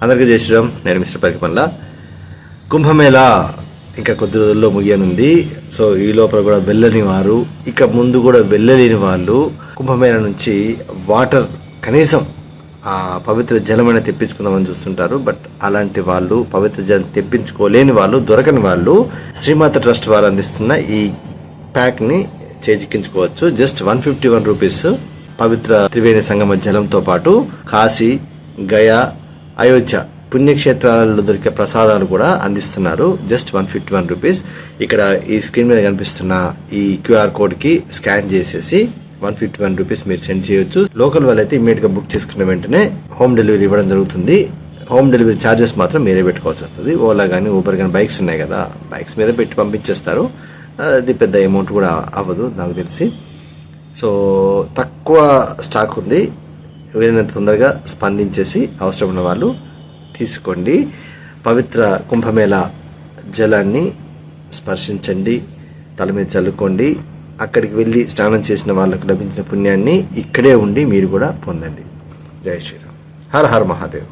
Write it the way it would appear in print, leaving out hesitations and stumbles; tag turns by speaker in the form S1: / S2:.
S1: అందరికీ జై శ్రీరామ్. నేను మిస్టర్ పరికిపల్ల. కుంభమేళా ఇంకా కొద్ది రోజుల్లో ముగియనుంది. సో ఈ లోపల కూడా వెళ్ళని వారు, ఇక ముందు కూడా వెళ్ళలేని వాళ్ళు కుంభమేళా నుంచి వాటర్ కనీసం పవిత్ర జలమైన తెప్పించుకుందామని చూస్తుంటారు. బట్ అలాంటి వాళ్ళు, పవిత్ర జలం తెప్పించుకోలేని వాళ్ళు, దొరకని వాళ్ళు శ్రీమాత ట్రస్ట్ వారు అందిస్తున్న ఈ ప్యాక్ని చేజిక్కించుకోవచ్చు. జస్ట్ 151 రూపీస్ పవిత్ర త్రివేణి సంగమ జలంతో పాటు కాశీ, గయా, అయోధ్య పుణ్యక్షేత్రాలలో దొరికే ప్రసాదాలు కూడా అందిస్తున్నారు. Just 151 rupees. ఇక్కడ ఈ స్క్రీన్ మీద కనిపిస్తున్న ఈ క్యూఆర్ కోడ్కి స్కాన్ చేసేసి 151 రూపీస్ మీరు సెండ్ చేయొచ్చు. లోకల్ వాళ్ళైతే ఇమీడియట్గా బుక్ చేసుకున్న వెంటనే హోమ్ డెలివరీ ఇవ్వడం జరుగుతుంది. హోమ్ డెలివరీ ఛార్జెస్ మాత్రం మీరే పెట్టుకోవాల్సి వస్తుంది. ఓలా కానీ ఊబర్ కానీ బైక్స్ ఉన్నాయి కదా, బైక్స్ మీద పెట్టి పంపించేస్తారు. అది పెద్ద అమౌంట్ కూడా అవ్వదు నాకు తెలిసి. సో తక్కువ స్టాక్ ఉంది. వీలైనంత తొందరగా స్పందించేసి అవసరం ఉన్న వాళ్ళు తీసుకోండి. పవిత్ర కుంభమేళా జలాన్ని స్పర్శించండి, తల మీద చల్లుకోండి. అక్కడికి వెళ్ళి స్నానం చేసిన వాళ్ళకు లభించిన పుణ్యాన్ని ఇక్కడే ఉండి మీరు కూడా పొందండి. జై శ్రీరామ్. హర హర మహాదేవ్.